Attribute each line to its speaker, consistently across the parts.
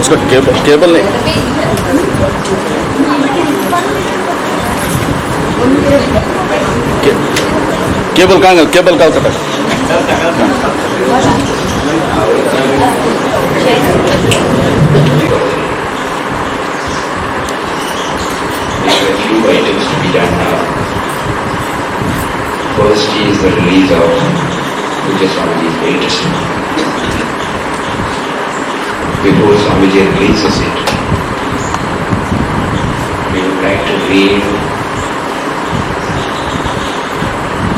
Speaker 1: उसका केबल नहीं, केबल कहाँ गया? केबल का कटा
Speaker 2: items to be done now. First is the release of Pujya Swamiji's latest book. Before Swamiji releases it, we would like to read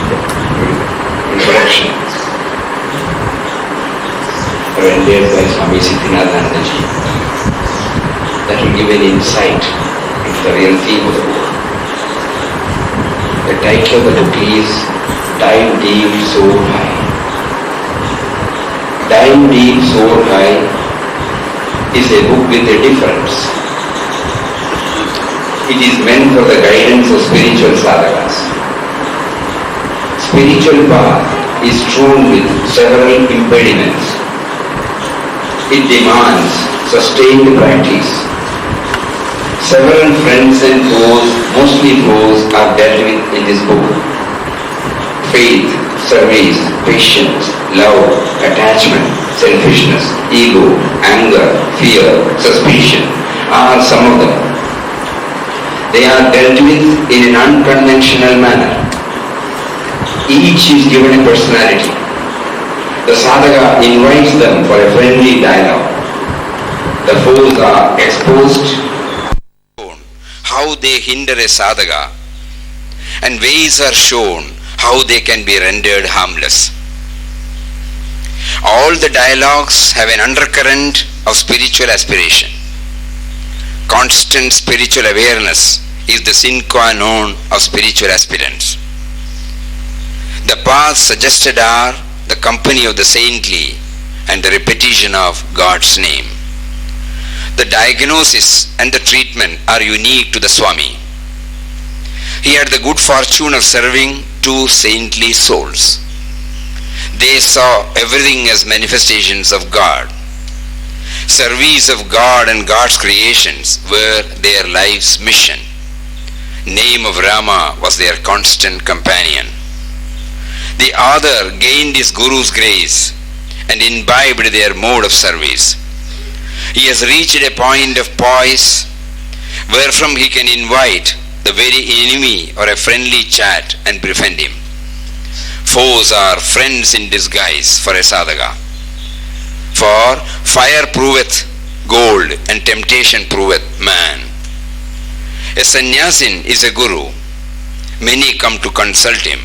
Speaker 2: the introduction rendered by Swami Satchidanandaji that will give an insight into the real theme of the book. The title of the book is Time Deep Soar High. Time Deep Soar High is a book with a difference. It is meant for the guidance of spiritual sadhakas. spiritual path is strewn with several impediments. It demands sustained practice. Several friends and foes, mostly foes, are dealt with in this book. Faith, service, patience, love, attachment, selfishness, ego, anger, fear, suspicion are some of them. They are dealt with in an unconventional manner. Each is given a personality. The sadhaka invites them for a friendly dialogue. The foes are exposed. How they hinder a sadhaka, and ways are shown how they can be rendered harmless. All the dialogues have an undercurrent of spiritual aspiration. Constant spiritual awareness is the sine qua non of spiritual aspirants. The paths suggested are the company of the saintly and the repetition of God's name. The diagnosis and the treatment are unique to the Swami. He had the good fortune of serving two saintly souls. They saw everything as manifestations of God. Service of God and God's creations were their life's mission. Name of Rama was their constant companion. The other gained his Guru's grace and imbibed their mode of service. He has reached a point of poise wherefrom he can invite the very enemy or a friendly chat and befriend him. Foes are friends in disguise for a sadhaka. For fire proveth gold and temptation proveth man. A sannyasin is a guru. Many come to consult him.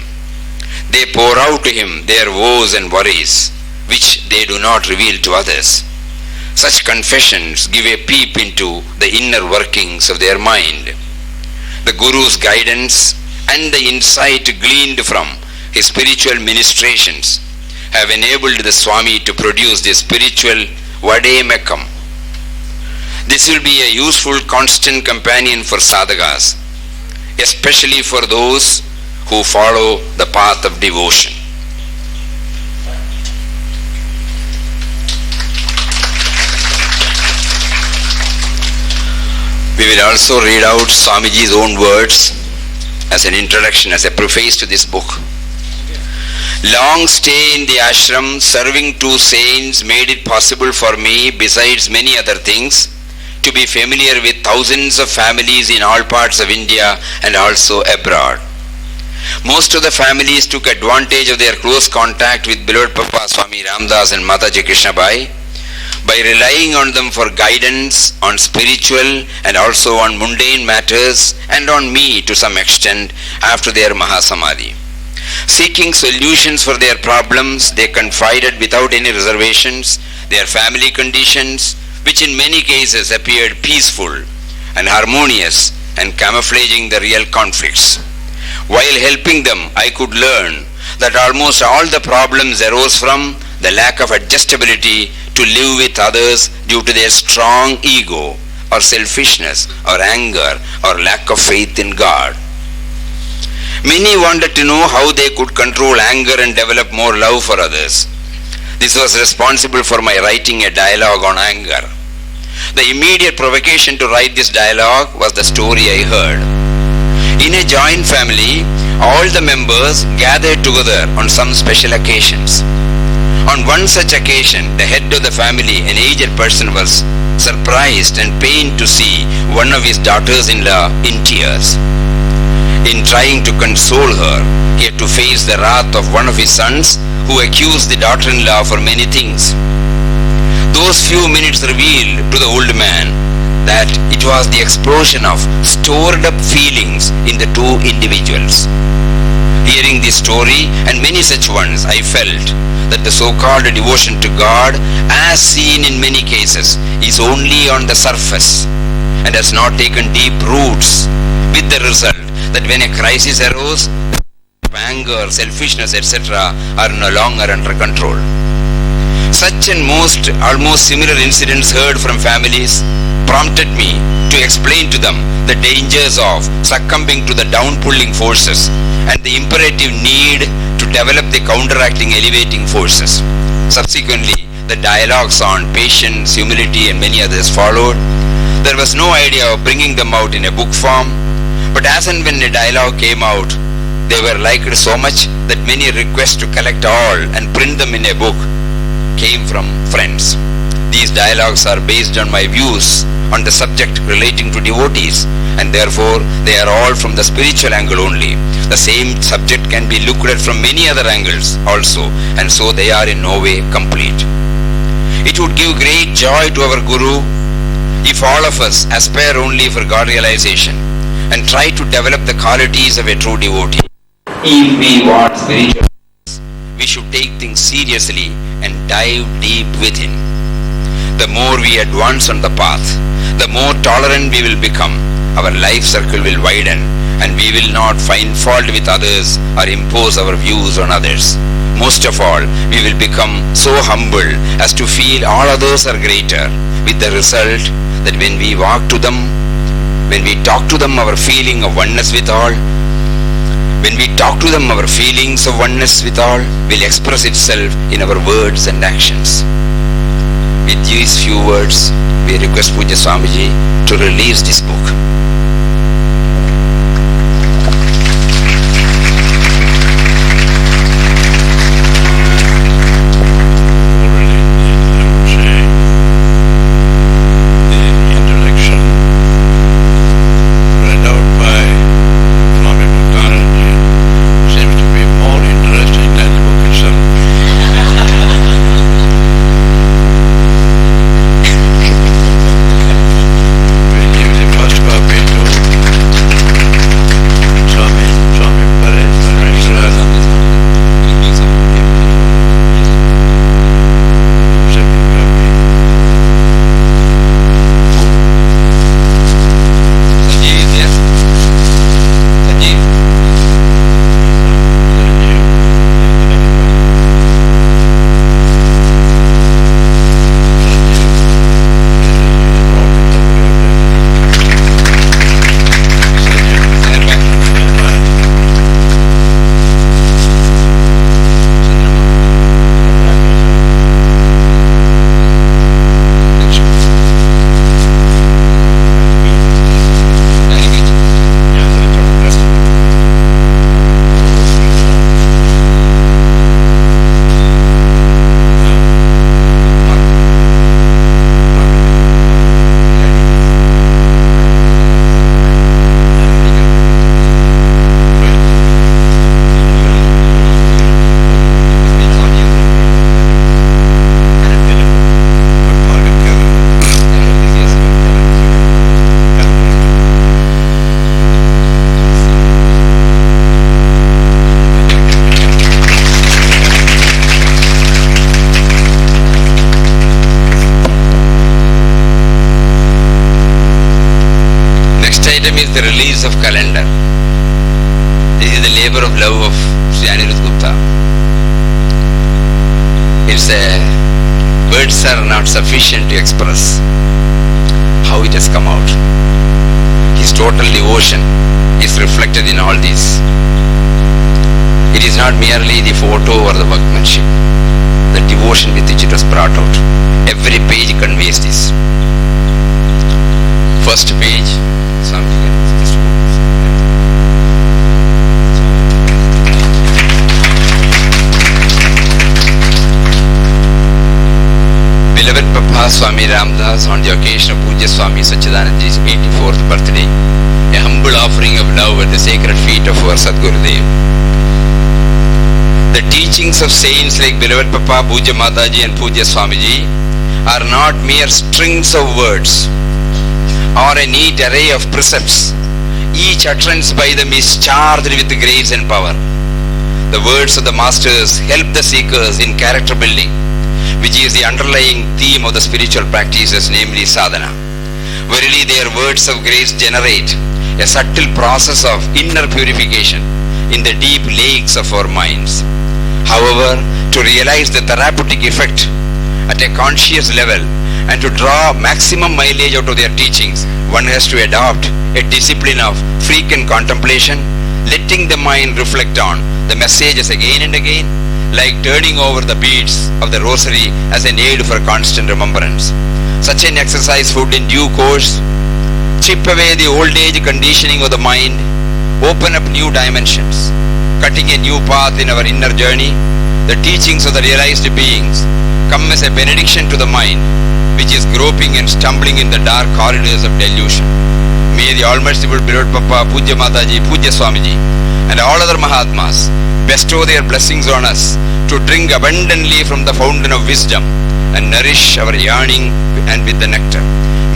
Speaker 2: They pour out to him their woes and worries, which they do not reveal to others. Such confessions give a peep into the inner workings of their mind. The Guru's guidance and the insight gleaned from his spiritual ministrations have enabled the Swami to produce the spiritual Vademekam. This will be a useful constant companion for sadhakas, especially for those who follow the path of devotion. We will also read out Swamiji's own words as an introduction, as a preface to this book. Long stay in the ashram serving two saints made it possible for me, besides many other things, to be familiar with thousands of families in all parts of India and also abroad. Most of the families took advantage of their close contact with beloved Papa Swami Ramdas and Mataji Krishnabai by relying on them for guidance on spiritual and also on mundane matters, and on me to some extent after their Mahasamadhi. Seeking solutions for their problems, they confided without any reservations their family conditions, which in many cases appeared peaceful and harmonious and camouflaging the real conflicts. While helping them, I could learn that almost all the problems arose from the lack of adjustability to live with others due to their strong ego or selfishness or anger or lack of faith in God. Many wanted to know how they could control anger and develop more love for others. This was responsible for my writing a dialogue on anger. The immediate provocation to write this dialogue was the story I heard. In a joint family, all the members gathered together on some special occasions. On one such occasion, the head of the family, an aged person, was surprised and pained to see one of his daughters-in-law in tears. In trying to console her, he had to face the wrath of one of his sons, who accused the daughter-in-law for many things. Those few minutes revealed to the old man that it was the explosion of stored up feelings in the two individuals. Hearing this story and many such ones, I felt that the so-called devotion to God, as seen in many cases, is only on the surface and has not taken deep roots, with the result that when a crisis arose, anger, selfishness, etc. are no longer under control. Such and almost similar incidents heard from families prompted me to explain to them the dangers of succumbing to the downpulling forces and the imperative need
Speaker 3: develop the counteracting elevating forces. Subsequently, the dialogues on patience, humility and many others followed. There was no idea of bringing them out in a book form, but as and when a dialogue came out, they were liked so much that many requests to collect all and print them in a book came from friends. These dialogues are based on my views on the subject relating to devotees, and therefore they are all from the spiritual angle only. The same subject can be looked at from many other angles also, and so they are in no way complete. It would give great joy to our Guru if all of us aspire only for God realization and try to develop the qualities of a true devotee. If we want spiritual, we should take things seriously and dive deep within. The more we advance on the path, the more tolerant we will become. Our life circle will widen, and we will not find fault with others or impose our views on others. Most of all, we will become so humble as to feel all others are greater, with the result that when we talk to them, our feeling of oneness with all, our feelings of oneness with all will express itself in our words and actions. With these few words, we request Pujya Swamiji to release this book. The release of calendar. This is the labor of love of Sri Anirudh Gupta. Words are not sufficient to express how it has come out. His total devotion is reflected in all this. It is not merely the photo or the workmanship, the devotion with which it was brought out. Every page conveys this. First page, something. Beloved Papa Swami Ramdas, on the occasion of Pujya Swami Satchidanandaji's 84th birthday, a humble offering of love at the sacred feet of our Sadgurudev. The teachings of saints like Beloved Papa, Pujya Mataji and Pujya Swamiji are not mere strings of words or a neat array of precepts. Each utterance by them is charged with grace and power. The words of the masters help the seekers in character building, which is the underlying theme of the spiritual practices, namely sadhana. Verily, their words of grace generate a subtle process of inner purification in the deep lakes of our minds. However, to realize the therapeutic effect at a conscious level and to draw maximum mileage out of their teachings, one has to adopt a discipline of frequent contemplation, letting the mind reflect on the messages again and again, like turning over the beads of the rosary as an aid for constant remembrance. Such an exercise would in due course chip away the old age conditioning of the mind, open up new dimensions, cutting a new path in our inner journey. The teachings of the realized beings come as a benediction to the mind, which is groping and stumbling in the dark corridors of delusion. May the All-Merciful Beloved Papa, Pujya Mataji, Pujya Swamiji, and all other Mahatmas bestow their blessings on us to drink abundantly from the fountain of wisdom and nourish our yearning and with the nectar.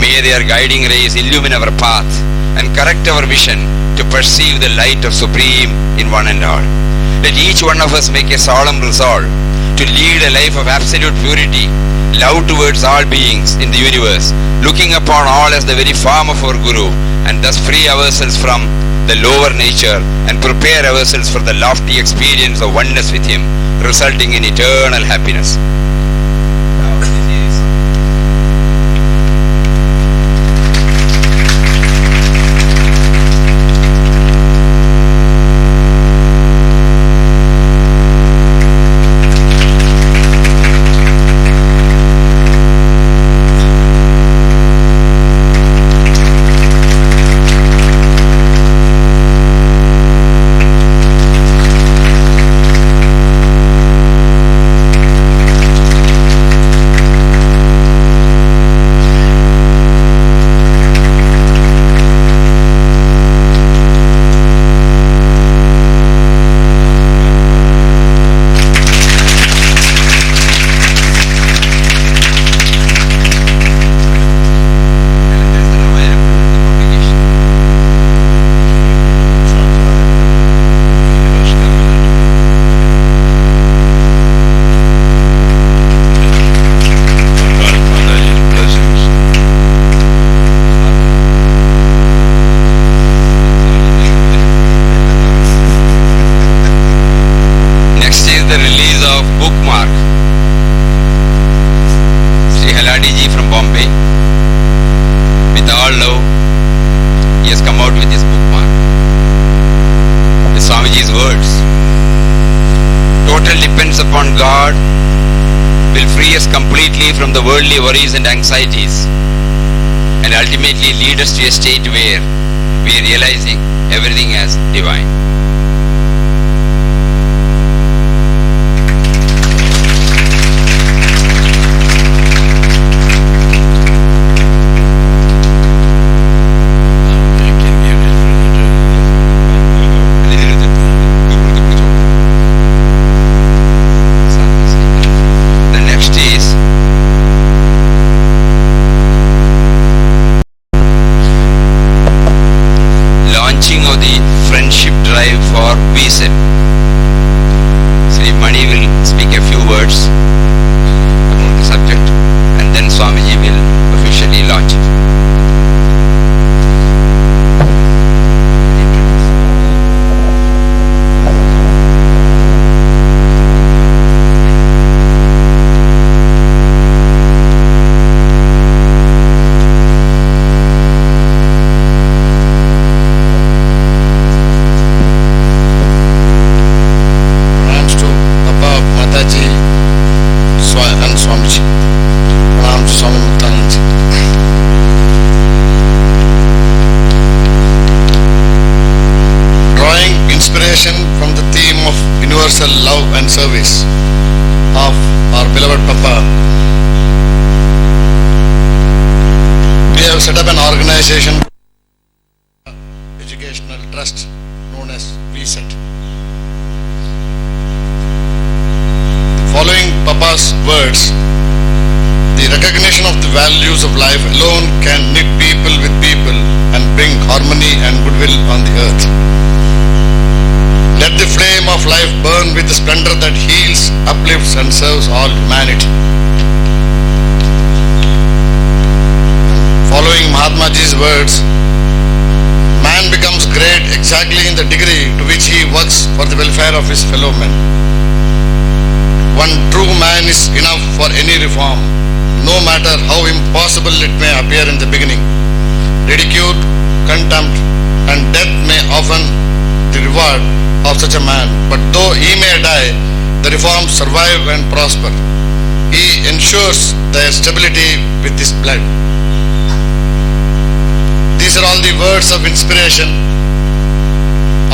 Speaker 3: May their guiding rays illumine our path and correct our vision to perceive the light of Supreme in one and all. Let each one of us make a solemn resolve to lead a life of absolute purity, love towards all beings in the universe, looking upon all as the very form of our Guru, and thus free ourselves from the lower nature and prepare ourselves for the lofty experience of oneness with Him, resulting in eternal happiness. From the worldly worries and anxieties, and ultimately lead us to a state where we are realizing everything as divine. Love and service of our beloved Papa, we have set up an organization, educational trust known as VSET. Following Papa's words, the recognition of the values of life alone can knit people with people and bring harmony and goodwill on the earth. Let the flame of life burn with the splendor that heals, uplifts and serves all humanity. Following Mahatmaji's words, man becomes great exactly in the degree to which he works for the welfare of his fellow men. One true man is enough for any reform, no matter how impossible it may appear in the beginning. Ridicule, contempt and death may often
Speaker 4: the reward of such a man. But though he may die, the reforms survive and prosper. He ensures their stability with his blood. These are all the words of inspiration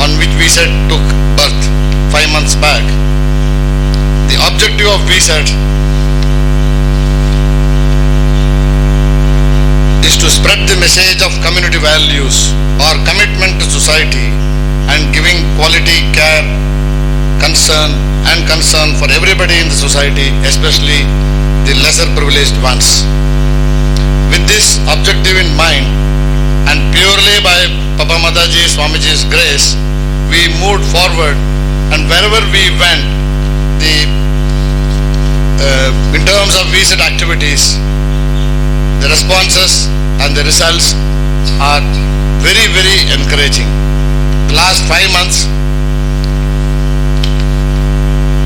Speaker 4: on which VSET took birth 5 months back. The objective of VSET is to spread the message of community values or commitment to society and giving quality care, concern for everybody in the society, especially the lesser privileged ones. With this objective in mind and purely by Papa Mataji Swamiji's grace, we moved forward, and wherever we went, in terms of VSET activities, the responses and the results are very, very encouraging. The last 5 months,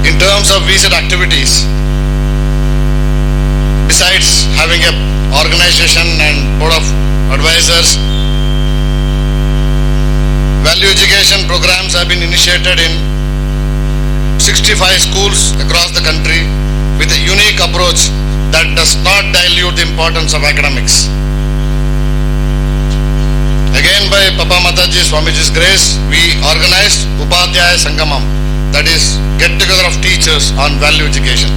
Speaker 4: in terms of VSET activities, besides having a organization and board of advisors, value education programs have been initiated in 65 schools across the country with a unique approach that does not dilute the importance of academics. Again, by Papa Mataji Swamiji's grace, we organized Upadhyaya Sangamam, that is, get together of teachers on value education.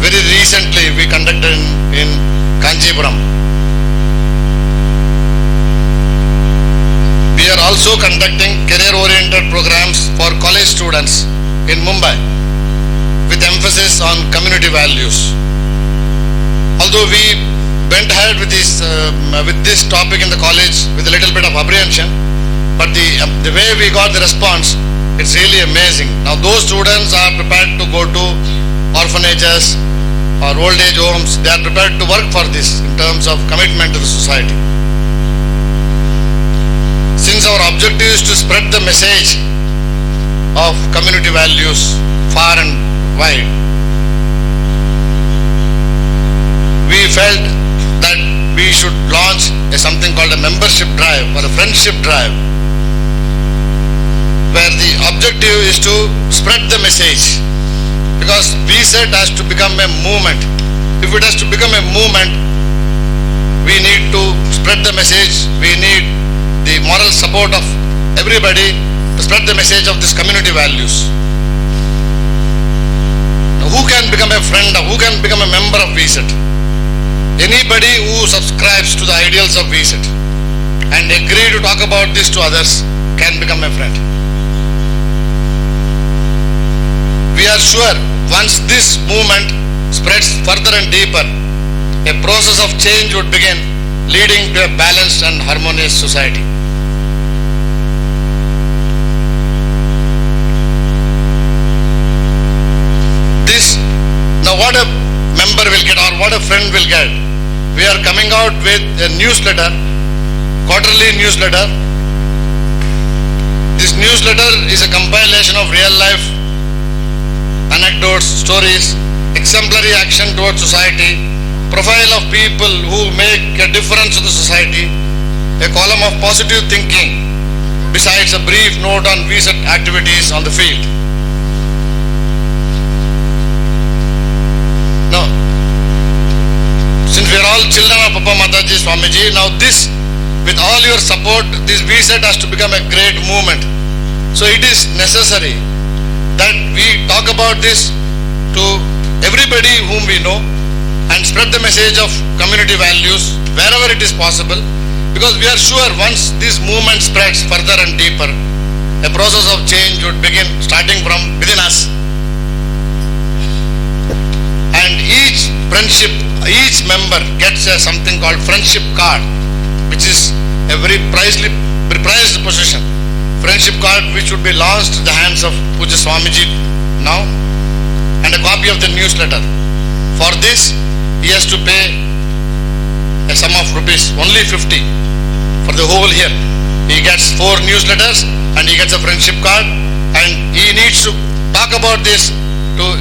Speaker 4: Very recently, we conducted in Kanchipuram. We are also conducting career-oriented programs for college students in Mumbai with emphasis on community values. Although we went ahead with this topic in the college with a little bit of apprehension, but the way we got the response, it's really amazing. Now those students are prepared to go to orphanages or old age homes. They are prepared to work for this in terms of commitment to the society. Since our objective is to spread the message of community values far and wide, we felt that we should launch something called a membership drive or a friendship drive, where the objective is to spread the message, because VSET has to become a movement. If it has to become a movement, we need to spread the message. We need the moral support of everybody to spread the message of this community values. Now, who can become a friend, who can become a member of VSET? Anybody who subscribes to the ideals of VSET and agree to talk about this to others can become a friend. We are sure once this movement spreads further and deeper, a process of change would begin, leading to a balanced and harmonious society. Now what a member will get or what a friend will get, we are coming out with a newsletter, quarterly newsletter. This newsletter is a compilation of real life anecdotes, stories, exemplary action towards society, profile of people who make a difference to the society, a column of positive thinking, besides a brief note on VSET activities on the field. Now, since we are all children of Papa Mataji Swamiji, now this, with all your support, this VSET has to become a great movement. So it is necessary that we talk about this to everybody whom we know and spread the message of community values wherever it is possible, because we are sure once this movement spreads further and deeper, a process of change would begin starting from within us. And each member gets something called friendship card, which is a very prized possession. Friendship card which would be launched in the hands of Pujya Swamiji now, and a copy of the newsletter. For this, he has to pay a sum of rupees only 50 for the whole year. He gets 4 newsletters and he gets a friendship card, and he needs to talk about this to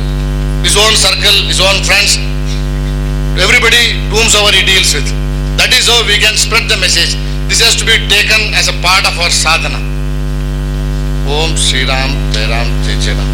Speaker 4: his own circle, his own friends, to everybody whomsoever he deals with. That is how we can spread the message. This has to be taken as a part of our sadhana. Om Shri Ram, Jai Ram, Jai Jai Ram.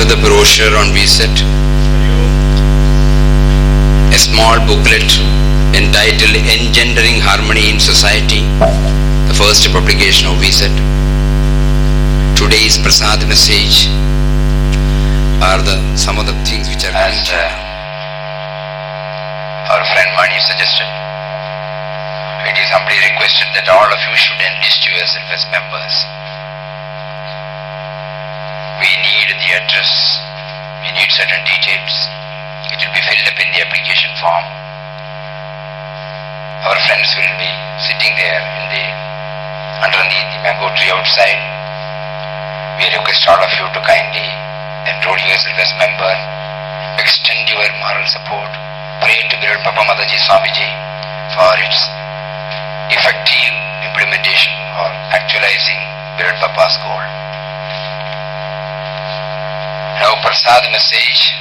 Speaker 3: The brochure on VSET, a small booklet entitled Engendering Harmony in Society, the first publication of VSET. Today's Prasad message are some of the things which are as our friend Mani suggested. It is humbly requested that all of you should enlist yourself as members. We need the address, we need certain details. It will be filled up in the application form. Our friends will be sitting there underneath the mango tree outside. We request all of you to kindly enroll yourself as member, extend your moral support, pray to Birad Papa Mataji Swamiji for its effective implementation or actualizing Birad Papa's goal. Now Prasad message,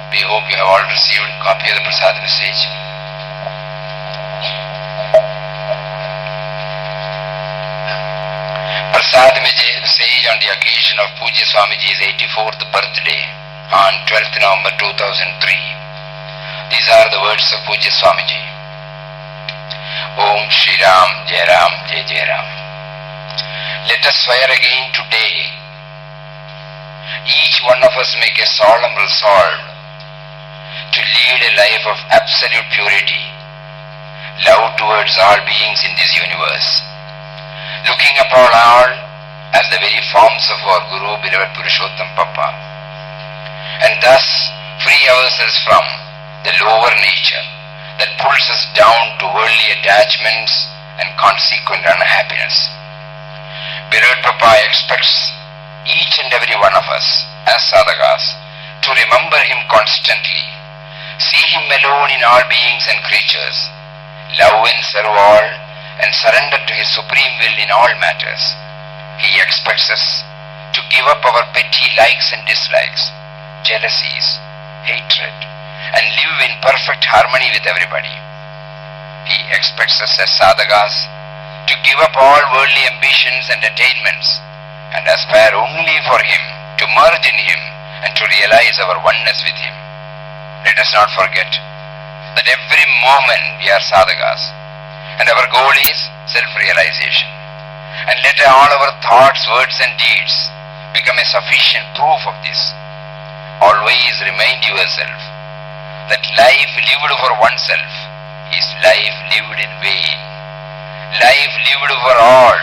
Speaker 3: we hope you have all received a copy of the Prasad message. Prasad message on the occasion of Pujya Swamiji's 84th birthday on 12th November 2003. These are the words of Pujya Swamiji. Om Shri Ram, Jai Ram, Jai Jai Ram. Let us swear again today. Each one of us make a solemn resolve to lead a life of absolute purity, love towards all beings in this universe, looking upon all as the very forms of our Guru, beloved Purushottam Papa, and thus free ourselves from the lower nature that pulls us down to worldly attachments and consequent unhappiness. Beloved Papa expects each and every one of us as sadhakas to remember him constantly, see him alone in all beings and creatures, love and serve all, and surrender to his supreme will in all matters. He expects us to give up our petty likes and dislikes, jealousies, hatred, and live in perfect harmony with everybody. He expects us as sadhakas to give up all worldly ambitions and attainments and aspire only for him, to merge in him and to realize our oneness with him. Let us not forget that every moment we are sadhakas and our goal is self-realization. And let all our thoughts, words and deeds become a sufficient proof of this. Always remind yourself that life lived for oneself is life lived in vain. Life lived for all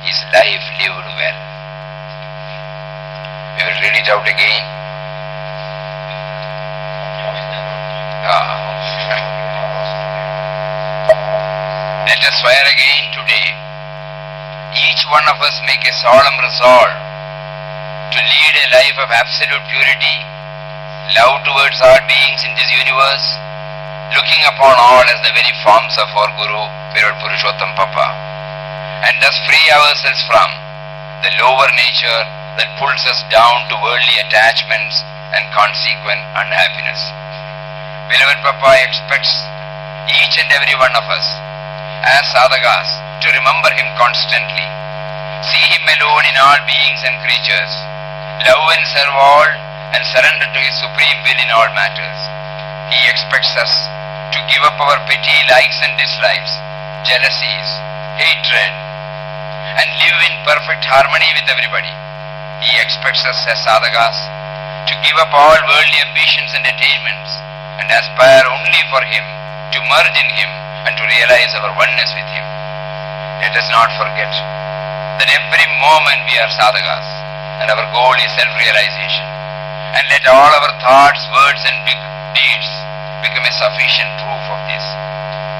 Speaker 3: is life lived well. We will read it out again. Let us swear again today. Each one of us make a solemn resolve to lead a life of absolute purity, love towards all beings in this universe, looking upon all as the very forms of our Guru, Virat Purushottam Papa, and thus free ourselves from the lower nature that pulls us down to worldly attachments and consequent unhappiness. Beloved Papa expects each and every one of us as sadhakas to remember him constantly, see him alone in all beings and creatures, love and serve all, and surrender to his supreme will in all matters. He expects us to give up our petty likes and dislikes, jealousies, hatred, and live in perfect harmony with everybody. He expects us as sadhakas to give up all worldly ambitions and attainments and aspire only for him, to merge in him and to realize our oneness with him. Let us not forget that every moment we are sadhakas and our goal is self-realization. And let all our thoughts, words and big deeds become a sufficient proof of this.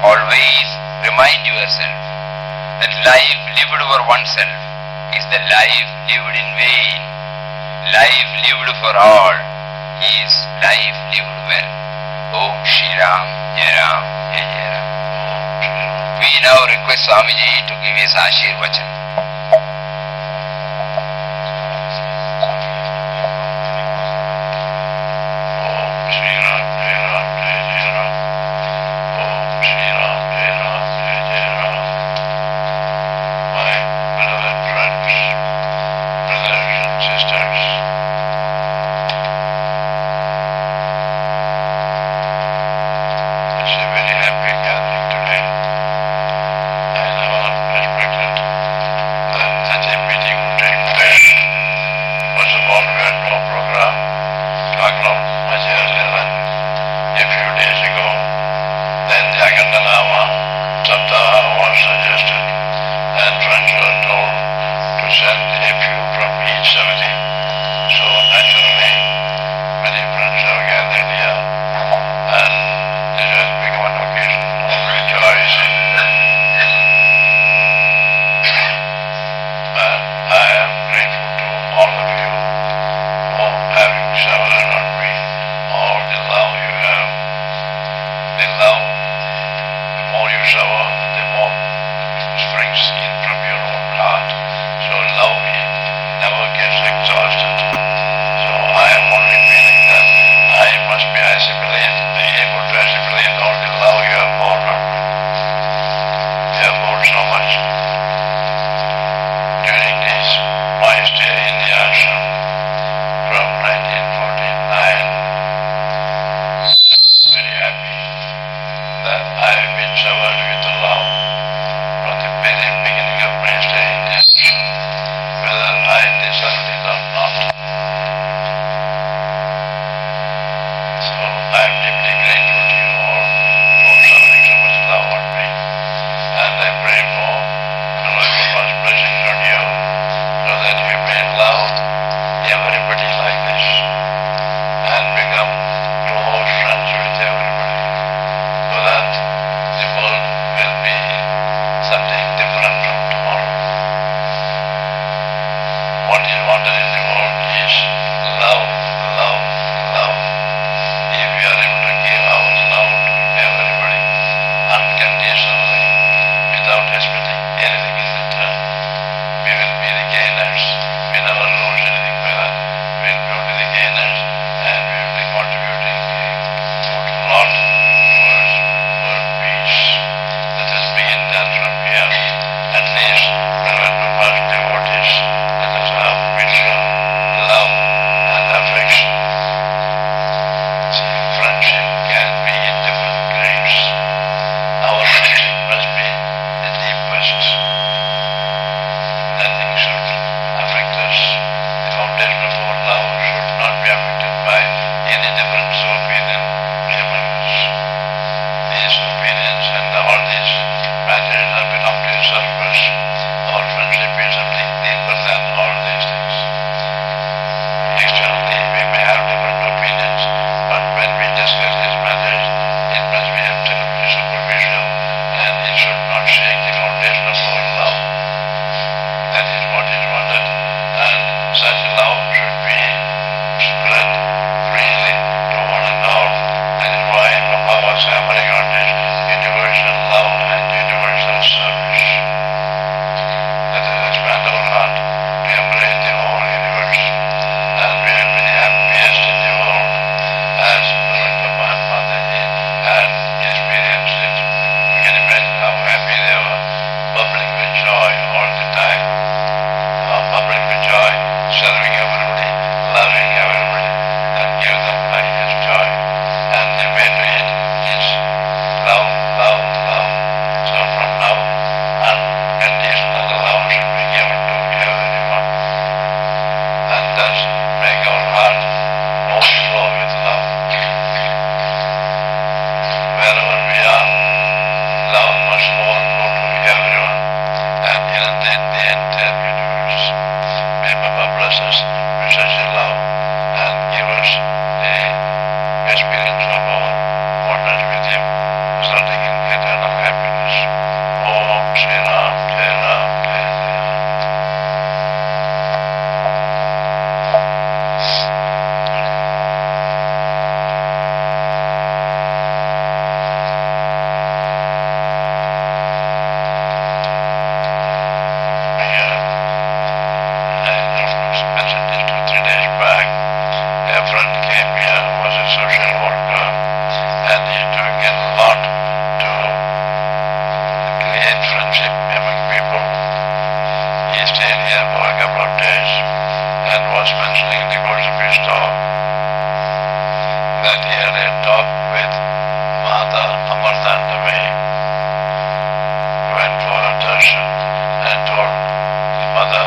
Speaker 3: Always remind yourself that life lived over oneself is the life lived in vain. Life lived for all is life lived well. Om Shri Ram, Jai Ram, Jai Jai Ram. We now request Swamiji to give his Ashirvachan.
Speaker 5: It's a very happy gathering today. I have respected friendship among people. He stayed here for a couple of days and was mentioning in the course of his talk that he had a talk with Mata Amartandamai, went for a darshan and told the mother,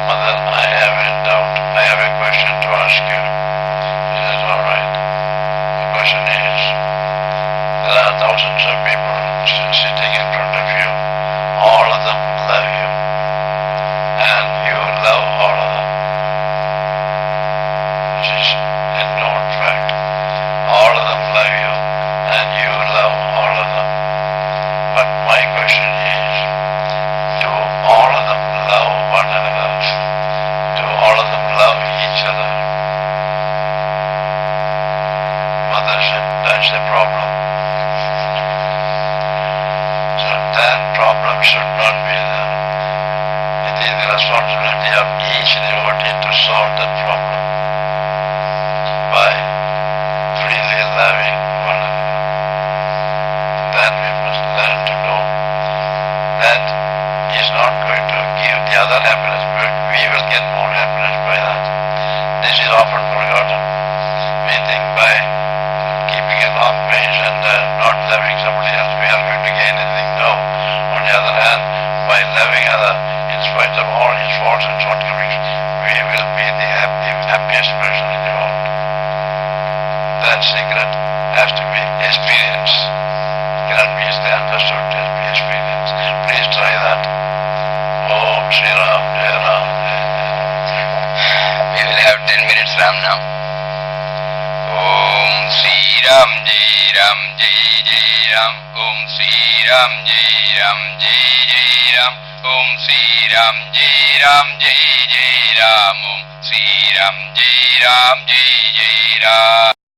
Speaker 5: "Mother, I have a doubt, I have a question to ask you." She says, "All right. The question is, there are thousands of people sitting in front of you. All of them love you. And you love all of them. This is a known fact. All of them love you and you love all of them. But my question is, do all of them love one another? Do all of them love each other?" Mother said, "That's the problem." So that problem should not be there. It is the responsibility of each devotee to solve that problem by freely loving one another. That we must learn to know. That is not going to give the other happiness, but we will get more happiness by that. This is often forgotten. We think by keeping a long face and not loving somebody else we are going to gain anything. No. On the other hand, by loving other, in spite of all his faults and shortcomings, we will be the happiest person in the world. That secret has to be experienced. Cannot be understood, it has to be experienced. Please try that. Om Shri Ram, Jai Ram, Jai Jai.
Speaker 3: We will have 10 minutes Ram now. Om Sri Ram Jai Ram Jai Jai Ram. Om Sri Ram Jai Ram Jai Jai Ram. Om Sri Ram Jai Ram Jai Jai Ram. Om Sri Ram Jai Ram Jai Jai Ram.